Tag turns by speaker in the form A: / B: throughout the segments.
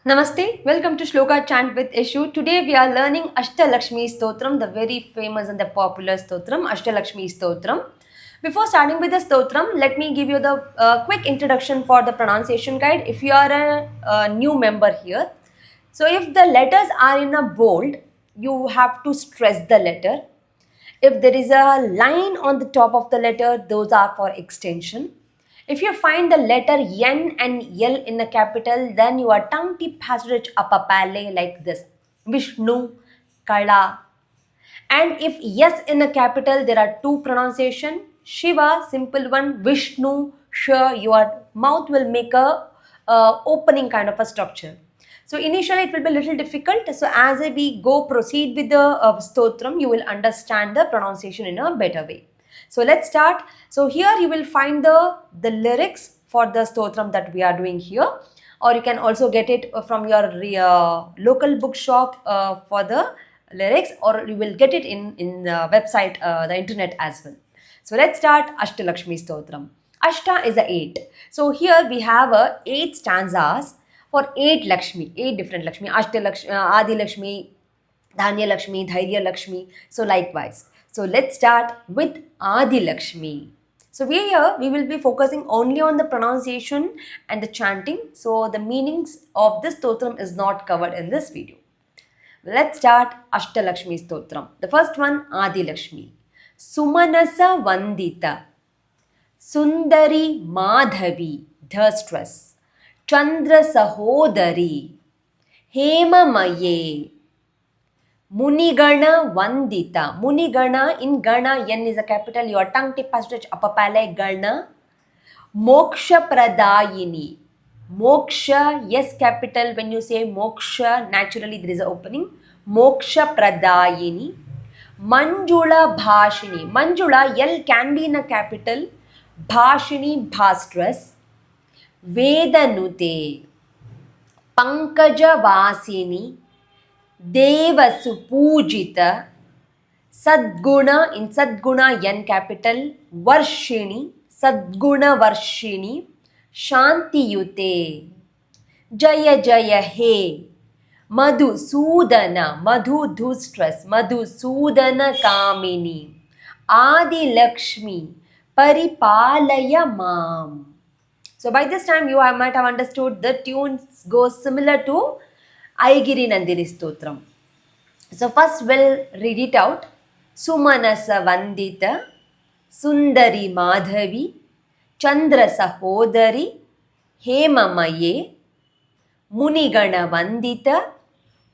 A: Namaste, welcome to Shloka Chant with Ishu. Today we are learning Ashtalakshmi Stotram, the very famous and the popular Stotram, Ashtalakshmi Stotram. Before starting with the Stotram, let me give you the quick introduction for the pronunciation guide if you are a new member here. So if the letters are in a bold, you have to stress the letter. If there is a line on the top of the letter, those are for extension. If you find the letter N and L in a capital, then your tongue tip has to reach upper palate like this. Vishnu, Kala. And if yes in a capital, there are two pronunciation. Shiva, simple one. Vishnu, sure, your mouth will make a opening kind of a structure. So initially it will be a little difficult. So as we proceed with the stotram, you will understand the pronunciation in a better way. So let's start. So here you will find the lyrics for the stotram that we are doing here, or you can also get it from your local bookshop for the lyrics, or you will get it in the website, the internet as well. So let's start Ashtalakshmi Stotram. Ashta is a 8. So here we have 8 stanzas for 8 Lakshmi, 8 different Lakshmi, Ashtalakshmi, Adi Lakshmi, Dhanya Lakshmi, Dhairya Lakshmi. So likewise. So let's start with Adi Lakshmi. So we will be focusing only on the pronunciation and the chanting. So the meanings of this stotram is not covered in this video. Let's start Ashtalakshmi Stotram. The first one, Adi Lakshmi. Sumanasa Vandita, Sundari Madhavi, the stress, Chandra Sahodari, Hemamaye, Munigana Vandita. Munigana, in Gana, N is a capital, your tongue tip has to touch upper palate, Gana. Moksha Pradayini. Moksha, yes, capital, when you say moksha, naturally there is an opening. Moksha Pradayini. Manjula Bhashini. Manjula, L can be in a capital. Bhashini, Bhastress. Vedanute. Pankaja Vasini. Deva Supujita. Sadguna, in Sadguna, N capital. Varshini. Sadguna Varshini. Shanti Yute. Jaya Jaya He. Madhu Sudana. Madhu Dhustress. Madhu Sudana Kamini. Adi Lakshmi. Paripalaya Mam. So by this time you might have understood the tune goes similar to Aigiri Nandini Stotram. So first we'll read it out. Sumanasa Vandita, Sundari Madhavi, Chandra Sahodari, Hemamaye, Munigana Vandita,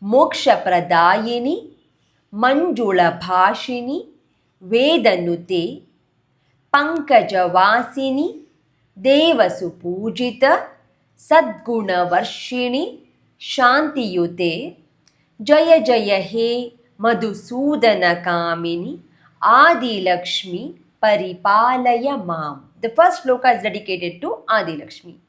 A: Moksha Pradayini, Manjula Bhashini, Vedanute, Pankaja Vasini, Devasupujita, Sadguna Varshini, Shantiyute, Jaya Jaya He, Madhusudana Kamini, Adi Lakshmi, Paripalaya Mam. The first shloka is dedicated to Adi Lakshmi.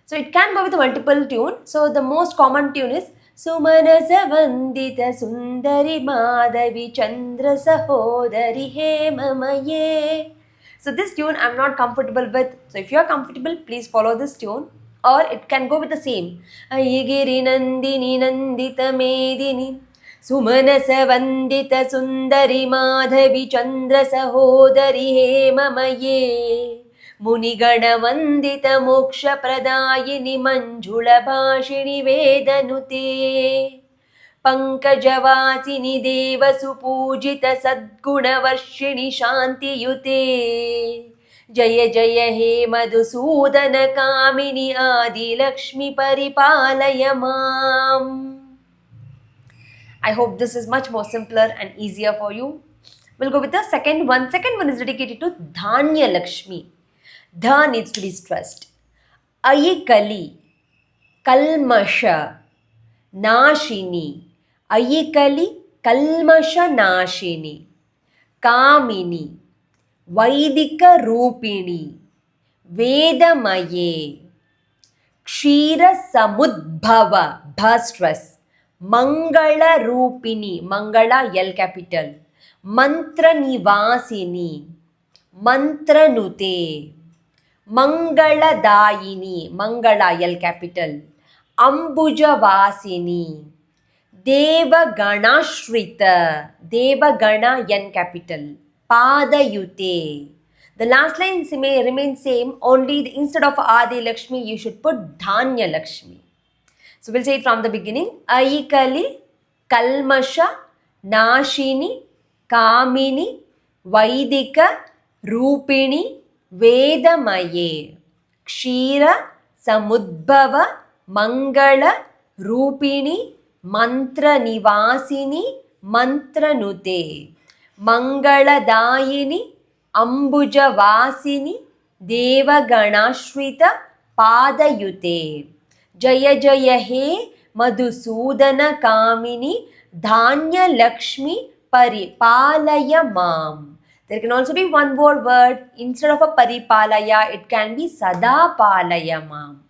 A: So it can go with multiple tune. So the most common tune is Sumanasa Vandita Sundari Madhavi Chandra Sahodari Hemamaye. So this tune I'm not comfortable with. So if you are comfortable, please follow this tune. Or it can go with the same. Ayigiri Nandini Nandita Medini Sumanasa Vandita Sundari Madhavi Chandra Sahodari Hemamaye. Munigana Vandita Moksha Pradayini Manjula Bhashini Vedanute. Pankajavasini Deva Supujita Sadguna Varshini Shanti Yute. Jaya Jaya He Madhusudana Kamini Adi Lakshmi Paripalaya Mam. I hope this is much more simpler and easier for you. We'll go with the second one. Second one is dedicated to Dhanya Lakshmi. Dha needs to be stressed. Ayikali, Kalmasha, Nashini. Ayikali, Kalmasha Nashini. Kamini, Vaidika Rupini. Vedamaye, Kshira Samudbhava, Bhastress. Mangala Rupini, Mangala L capital. Mantra Nivasini, Mantra Nute. Mangala Dayini, Mangala L capital. ಅಂಬುಜವಾಸಿನಿ, ದೇವಗಣಾಶ್ರಿತ, ದೇವಗಣ n capital, ಪಾದಯುತೆ. The last line may remain same, only instead of Adi Lakshmi you should put Dhanya Lakshmi. So we'll say it from the beginning. Aikali, Kalmasha, Nashini, Kamini, Vaidika, Rupini, Vedamaye, Kshira, Samudbhava, Mangala, Rupini, Mantra Nivasini, Mantra Nute, Mangaladayini, Ambujavasini, Devaganashrita, Padayute. जय जय हे मधुसूदन कामिनी धान्य लक्ष्मी परिपालय माम. There can also be one more word instead of a paripalaya, it can be sada palaya mam.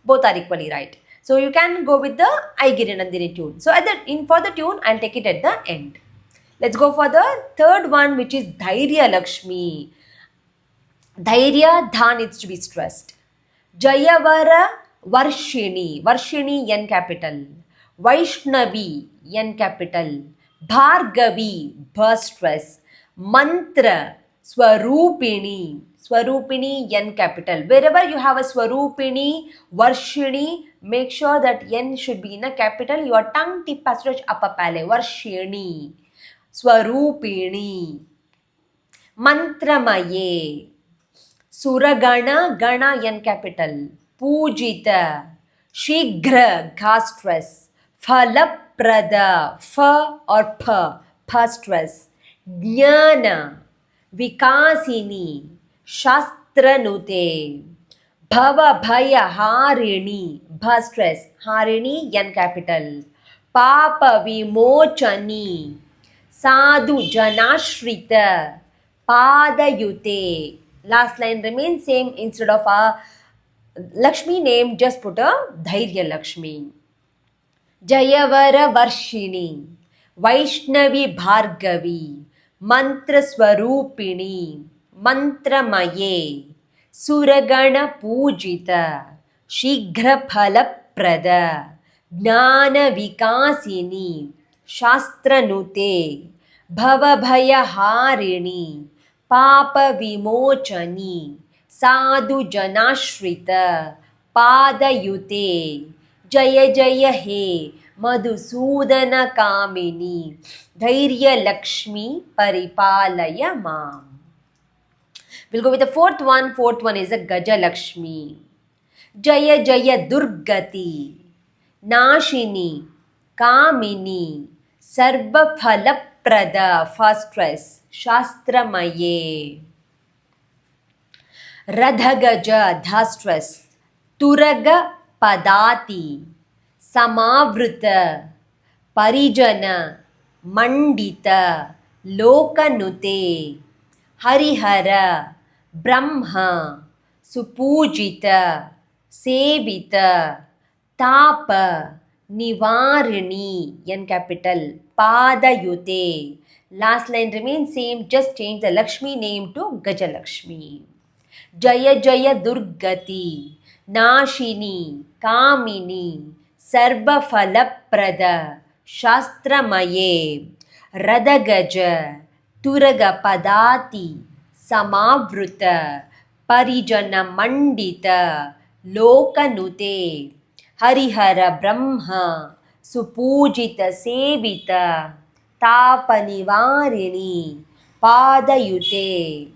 A: Both are equally right. So you can go with the Aigiri Nandini tune. So for the tune, I'll take it at the end. Let's go for the third one, which is Dhairya Lakshmi. Dhairya, dha needs to be stressed. Jayavara Varshini, Varshini n capital, Vaishnavi n capital, Bhargavi, bha stress, Mantra, Swarupini, Swarupini n capital. Wherever you have a Swarupini, Varshini, make sure that n should be in a capital. Your tongue tip has to touch upper palate. Varshini, Swarupini, Mantramaye, Suragana, Gana n capital, Pujita, Shigra, gha stress, Phalaprada, pha or pha stress, Jnana, Vikasini, Shastranute, Bhava Bhaya Harini, bha stress, Harini n capital, Papa Vimochani, Sadhu Janashrita, Padayute. Last line remains same, instead of a Lakshmi name, just put a Dhairya Lakshmi. Jayavara Varshini, Vaishnavi Bhargavi, Mantra Swarupini, Mantramaye, Suragana Pujita, Shighra Phalaprada, Jnana Vikasini, Shastranute, Bhava Bhaya Harini, Papa Vimochani, Sadhu Janashrita, Padayute, Jaya Jaya He Madhusudana Kamini, Dhairya Lakshmi Paripalaya Mam. We'll go with the fourth one. Fourth one is a Gaja Lakshmi. Jaya Jaya Durgati, Nashini, Kamini, Sarva Phalaprada, first stress, Shastramaye. Radhagaja, dha stress, Turaga Padati, Samavruta, Parijana, Mandita, Lokanute, Harihara, Brahma, Supujita, Sevita, Tapa, Nivarini, n capital, Padayute. Last line remains same, just change the Lakshmi name to Gajalakshmi. Jaya Jaya Durgati, Nashini, Kamini, Sarva Phalaprada, Shastramaye, Radagaja, Turaga Padati, Samavruta, Parijana Mandita, Lokanute, Harihara Brahma, Supujita Sevita, Tapanivarini, Padayute.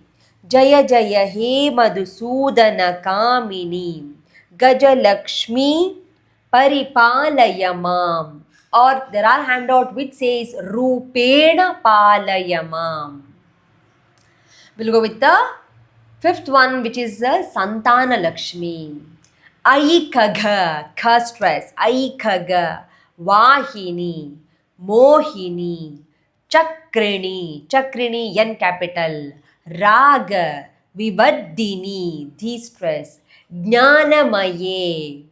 A: Jaya Jaya He Madhusudana Kamini, Gajalakshmi Paripalayamam. Or there are handout which says Rupena Palayamam. We'll go with the fifth one, which is Santana Lakshmi. Aikagha, kha stress, Aikagha, Vahini, Mohini, Chakrini, Chakrini, n capital, Raga, Vivaddini, dhi stress, Jnanamaye,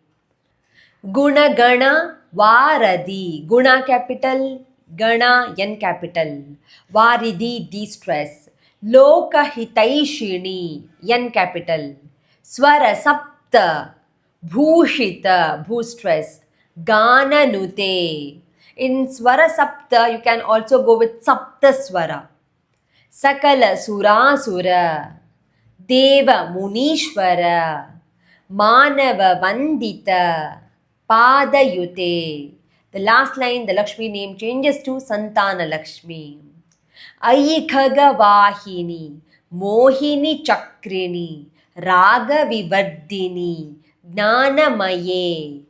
A: Gunagana, Varadi, Guna capital, Gana, n capital, Varidi, dhi stress, Lokahitaishini, n capital, Swara Sapta, Bhushita, bhu stress, Gananute. In Swara Sapta, you can also go with Sapta Swara. Sakala Surasura. Deva Munishwara. Manava Vandita. Padayute. The last line, the Lakshmi name changes to Santana Lakshmi. Aikagavahini, Mohini Chakrini, Raga Vivardhini, Gnanamaye,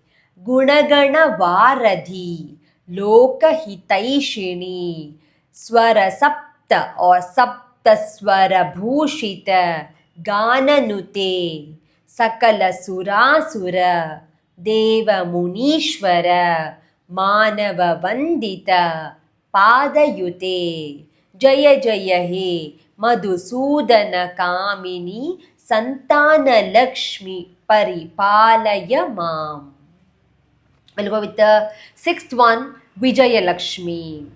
A: Gunagana Varadhi, Loka Hitaishini, Swara Sapta or Sapta Swara Bhushita, Gananute, Sakala Surasura, Deva Munishwara, Manava Vandita, Padayute. Jaya Jaya He Madhusudana Kamini Santana Lakshmi Paripalaya Mam. We'll go with the sixth one, Vijaya Lakshmi.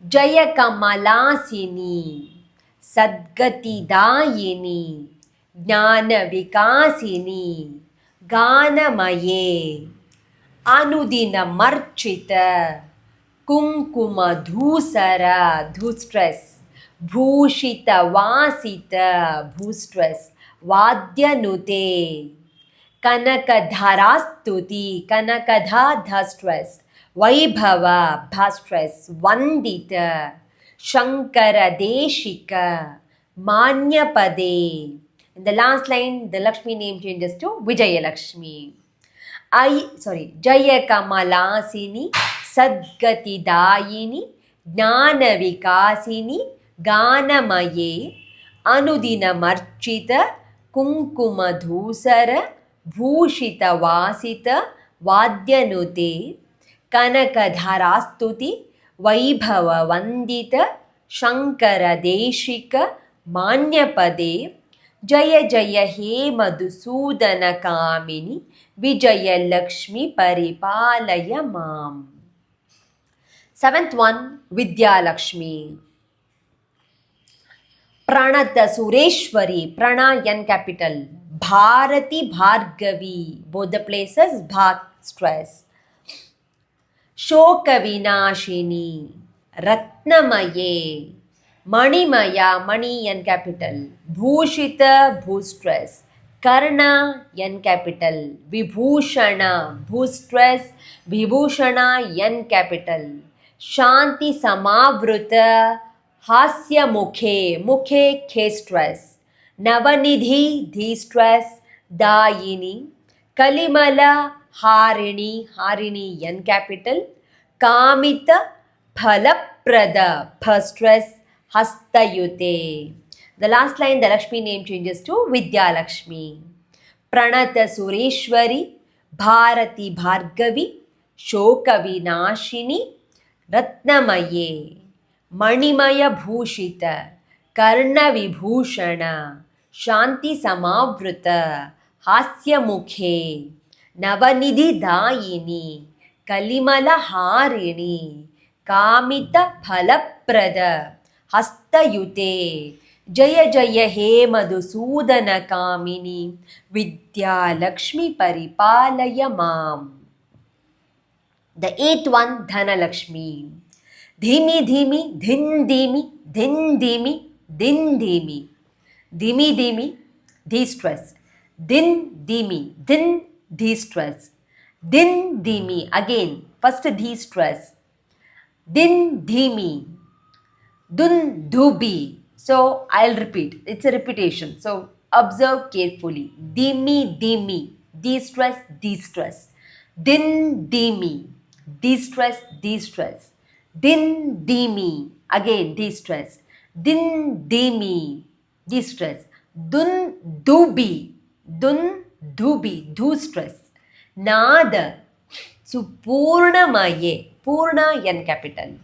A: Jaya Kamalasini Sadgati Dayini Jnana Vikasini Ganamaye Anudina Marchita Kumkuma Dhusara, Dhustress, Bhushita Vasita, Bhustress, Vadyanute, Kanakadharastuti, Kanakadha Dhastress, Vaibhava, Bhastress, Vandita, Shankara Deshika, Manyapade. In the last line, the Lakshmi name changes to Vijaya Lakshmi. Jaya Kamalasini, Sadgati Dayini, Jnana Vikasini, Ganamaye, Anudina Marchita, Kumkuma Dhusara, Bhushita Vasita, Vadyanute, Kanakadharastuti, Vaibhava Vandita, Shankara Deshika, Manyapade, Jaya Jaya He Madhusudana Kamini, Vijaya Lakshmi Paripalaya Mam. Seventh one, Vidya Lakshmi. Pranata Sureshwari, Prana N capital. Bharati Bhargavi, both the places, Bhat stress. Shoka Vinashini, Ratnamaye, Manimaya, Mani N capital. Bhushita, Bhustress. Karna, N capital. Vibhushana, Bhustress. Vibhushana, N capital. Shanti Samavruta, Hasya Mukhe, Mukhe K stress. Navanidhi, D stress. Dayini. Kalimala, Harini, Harini, N capital. Kamita, Phalaprada, Pha stress. Hastayute. The last line, the Lakshmi name changes to Vidya Lakshmi. Pranata Sureshwari, Bharati Bhargavi, Shoka Vinashini, Ratnamaye, Manimaya Bhushita, Karna Vibhushana, Shanti Samavruta, Hasya Mukhe, Navanidhi Dayini, Kalimala Harini, Kamita Phalaprada, Hastayute, Jaya Jaya He Madhusudana Kamini, Vidya Lakshmi Paripalaya Mam. The eighth one, Dhana Lakshmi. Dhimi Dhimi, Dhin Dhimi, Dhin Dhimi, Din Dhimi. Dhimi Dhimi, De-stress. Din Dhimi, Din De-stress. Din Dhimi, again, first De-stress. Din Dhimi, Dun Dhubi. So I'll repeat. It's a repetition. So observe carefully. Dhimi Dhimi. De-stress, de-stress. Din Dhimi. De-stress, de-stress. Din Dhimi. Again, de-stress. Din Dhimi. De-stress. Dun Dhubi. Dun Dhubi. Do-stress. Nada. So Purnamaye. Purna N capital.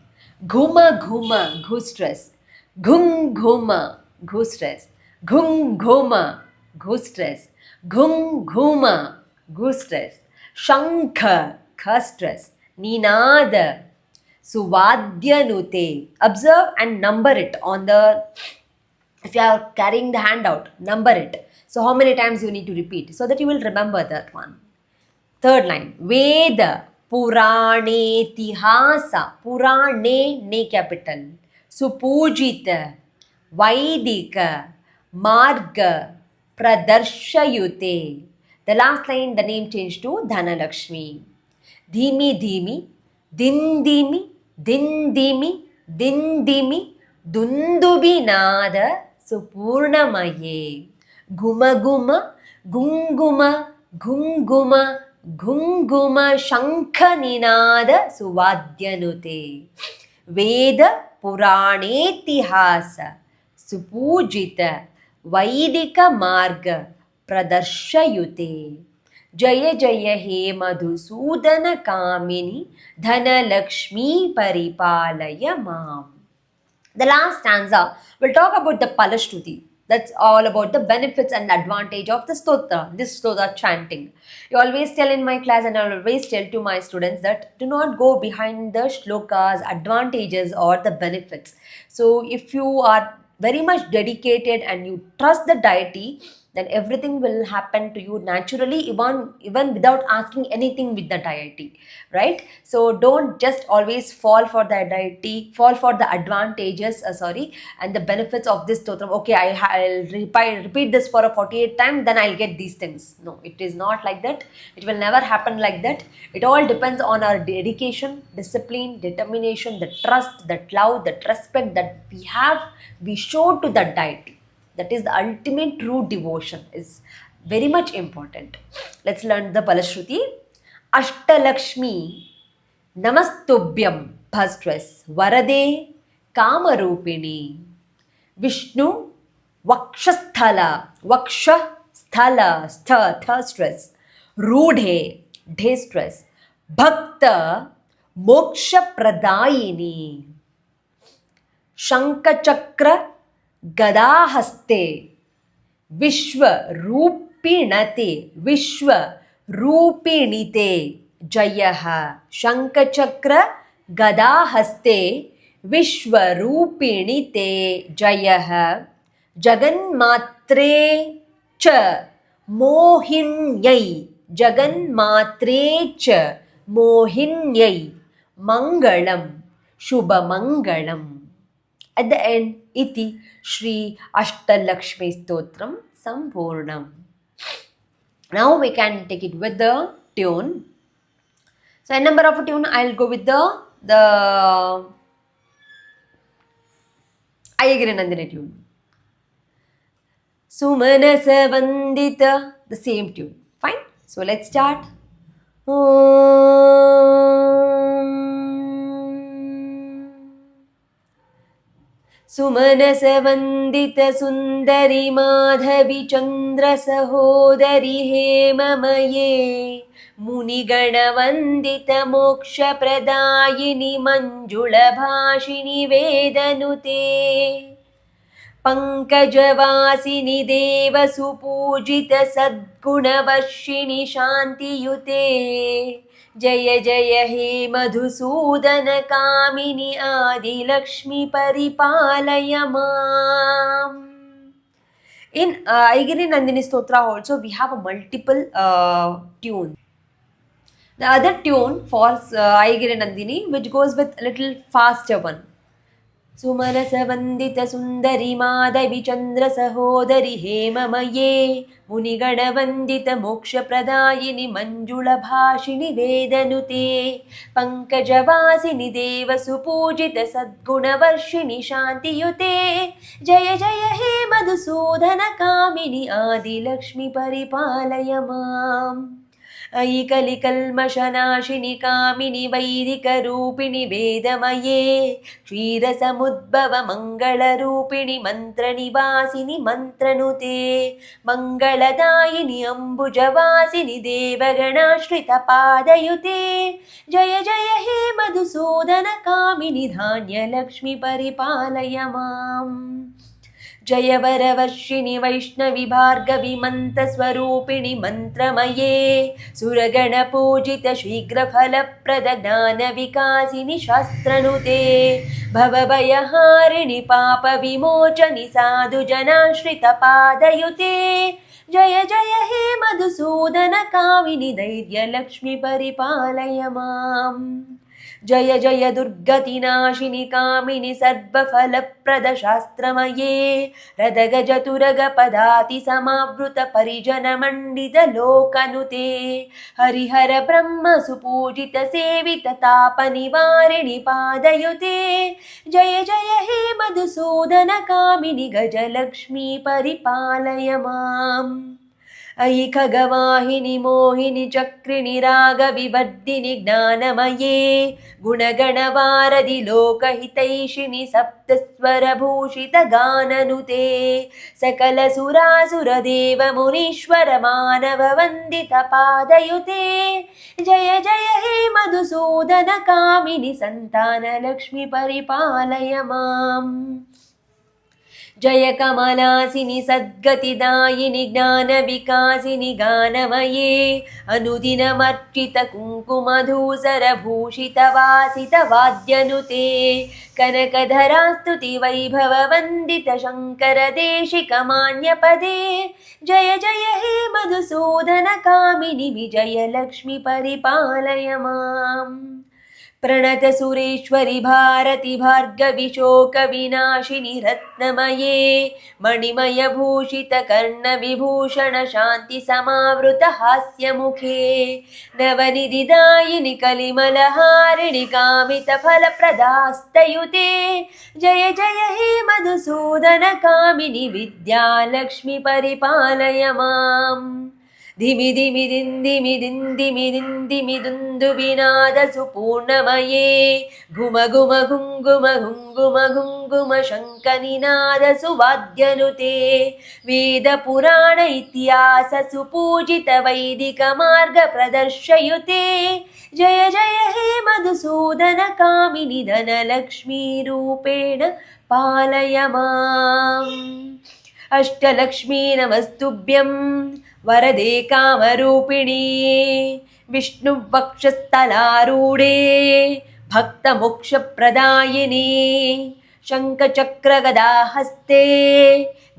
A: Ghuma Ghuma. Ghu stress. Ghum Ghuma. Ghu stress. Ghum Ghuma. Ghu stress. Ghum Ghuma. Ghu stress. Shankha. Kha stress. Ninada. Suvadyanute. Observe and number it on the, if you are carrying the handout, number it. So how many times you need to repeat so that you will remember that one. Third line, Veda. पुराणेतिहास, पुराणे ने capital, सुपूजित वैदिक मार्ग प्रदर्शयुते. The last line, the name changed to Dhanalakshmi. धीमी धीमी, दिन धीमी, दिन धीमी, दिन धीमी, दुन्दुभिनाद सुपूर्णमये. घुम घुम, घुङ्घुम, घुङ्घुम, घुङ्घुम शङ्खनिनाद सुवाद्यनुते. वेद पुराणेतिहास सुपूजित वैदिक मार्ग प्रदर्शयुते. जय जय हे मधुसूदन कामिनी धनलक्ष्मी परिपालय माम. The last stanza will talk about the Palashruti. That's all about the benefits and advantage of the stotra, this stotra chanting. You always tell in my class, and I always tell to my students, that do not go behind the shlokas, advantages or the benefits. So if you are very much dedicated and you trust the deity, then everything will happen to you naturally, even without asking anything with the deity, right? So don't just always fall for the deity, fall for the advantages, and the benefits of this stotra. Okay, I'll repeat this for a 48 times, then I'll get these things. No, it is not like that. It will never happen like that. It all depends on our dedication, discipline, determination, the trust, that love, that respect that we show to the deity. That is the ultimate true devotion, is very much important. Let's learn the Palashruti. Ashtalakshmi Namastubhyam Bhastras Varade Kamarupini Vishnu Vakshasthala Stress Rudhe Stress Bhakta Moksha Pradayini Shankachakra गदाहस्ते विश्वरूपिणिते जयः. शङ्खचक्र गदाहस्ते विश्वरूपिणिते जयः. जगन्मात्रे च मोहिन्यै, जगन्मात्रे च मोहिन्यै मङ्गलं शुभमङ्गलम्. At the end, iti Shri Ashtalakshmi Stotram Sampurnam. Now we can take it with the tune. So a number of a tune, I'll go with the Ayagiri Nandini tune. Sumanasa Vandita, the same tune. Fine. So let's start. सुमनसवन्दित सुन्दरि माधवि चन्द्र सहोदरि हेममये मुनिगणवन्दित मोक्षप्रदायिनि मञ्जुलभाषिणि वेदनुते पङ्कजवासिनि देवसुपूजित सद्गुणवर्षिणि शान्तियुते. जय जय हे मधुसूदन कामिनी आदिलक्ष्मी परिपालय माम. In Aigiri Nandini Stotra also we have a multiple tune. The other tune for Aigiri Nandini, which goes with a little faster one. सुमनसवन्दित सुन्दरि माधवि चन्द्र सहोदरि हेममये मुनिगणवन्दित मोक्षप्रदायिनि मञ्जुलभाषिणि वेदनुते पङ्कजवासिनि देवसुपूजित सद्गुणवर्षिणि शान्तियुते. जय जय हे मधुसूदन कामिनि आदिलक्ष्मी परिपालय माम्. अयि कलिकल्मषनाशिनि कामिनि वैदिकरूपिणि वेदमये क्षीरसमुद्भव मङ्गलरूपिणि मन्त्रनिवासिनि मन्त्रनुते मङ्गलदायिनि अम्बुजवासिनि देवगणाश्रितपादयुते. जय जय हे मधुसूदन कामिनि धान्यलक्ष्मी परिपालय माम्. जय वरवर्षिणि वैष्णवि भार्गवि मन्त्रस्वरूपिणि मन्त्रमये सुरगणपूजित शीघ्रफलप्रद ज्ञानविकासिनि शास्त्रनुते भवभयहारिणि पापविमोचनि साधुजनाश्रितपादयुते. जय जय हे मधुसूदन कामिनि धैर्यलक्ष्मी परिपालय माम् जय जय दुर्गतिनाशिनि कामिनि सर्वफलप्रदशास्त्रमये रदगजतुरगपदाति समावृत परिजनमण्डितलोकनुते हरिहर ब्रह्म सुपूजित सेवित तापनिवारिणि पादयुते जय जय हे मधुसूदन कामिनि गजलक्ष्मी परिपालय माम् अयि खगवाहिनि मोहिनि चक्रिणि रागविवर्धिनि ज्ञानमये गुणगणवारधि लोकहितैषिणि सप्तस्वरभूषितगाननुते सकलसुरासुरदेवमुनीश्वर मानववन्दितपादयुते जय जय हे मधुसूदन कामिनि सन्तानलक्ष्मी परिपालय माम् जय कमलासिनि सद्गतिदायिनि ज्ञानविकासिनि गानमये अनुदिनमर्चित कुङ्कुमधूसरभूषितवासितवाद्यनुते कनकधरास्तुति वैभववन्दित शङ्करदेशिकमान्यपदे जय जय हे मधुसूदन कामिनि विजयलक्ष्मी परिपालय माम् प्रणत सुरेश्वरि भारति भार्गवि शोकविनाशिनि रत्नमये मणिमयभूषित कर्णविभूषण शान्ति समावृत हास्यमुखे नवनिधिदायिनि कलिमलहारिणि कामितफलप्रदास्तयुते जय जय हे मधुसूदन कामिनि विद्यालक्ष्मी परिपालय माम् धिमि धिमि दिन्दिमि दिन्दिमि दिन्दिमि दुन्दुबिनाद सुपूर्णमये घुम घुम घुङ्गुम घुङ्गुम घुङ्गुम शङ्खनिनाद सुवाद्यनुते वेदपुराण इतिहास सुपूजित वैदिक मार्ग प्रदर्शयुते जय जय हे मधुसूदन कामिनि धनलक्ष्मी रूपेण पालय माम् अष्टलक्ष्मी नमस्तुभ्यं वरदे कामरूपिणी विष्णुवक्षस्थलारूढे भक्तमोक्षप्रदायिनी शङ्खचक्रगदाहस्ते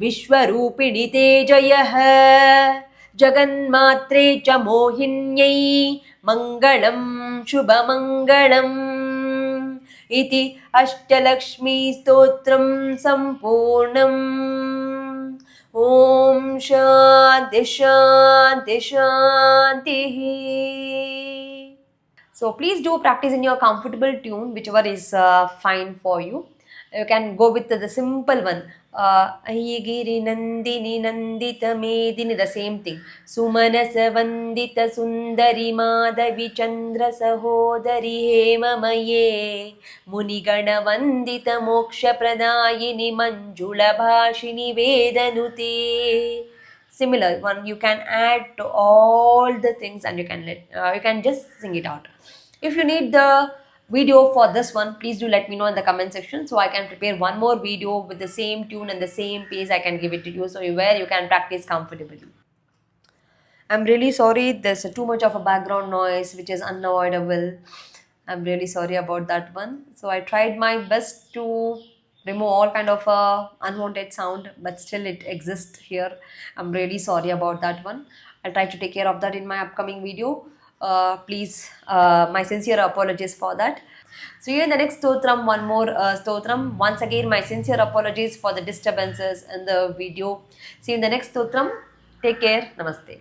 A: विश्वरूपिणि ते जयः जगन्मात्रे च मोहिन्यै मङ्गलं शुभमङ्गलम् इति अष्टलक्ष्मी स्तोत्रं सम्पूर्णम् ॐ शान्ति शान्ति शान्तिः. So please do practice in your comfortable tune, whichever is fine for you. You can go with the simple one. Ayigiri Nandini Nandita Medini, the same thing. Sumanasa Vandita Sundari Madhavi Chandra Sahodari Hema Maye Munigana Vandita Moksha Pradayini Manjula Bhashini Vedanute. Similar one, you can add to all the things and you can just sing it out. If you need the video for this one, please do let me know in the comment section so I can prepare one more video with the same tune and the same pace. I can give it to you so where you can practice comfortably. I'm really sorry, there's too much of a background noise which is unavoidable. I'm really sorry about that one. So I tried my best to remove all kind of unwanted sound, but still it exists here. I'm really sorry about that one. I'll try to take care of that in my upcoming video. Please, my sincere apologies for that. See you in the next stotram, one more stotram. Once again, my sincere apologies for the disturbances in the video. See you in the next stotram. Take care. Namaste.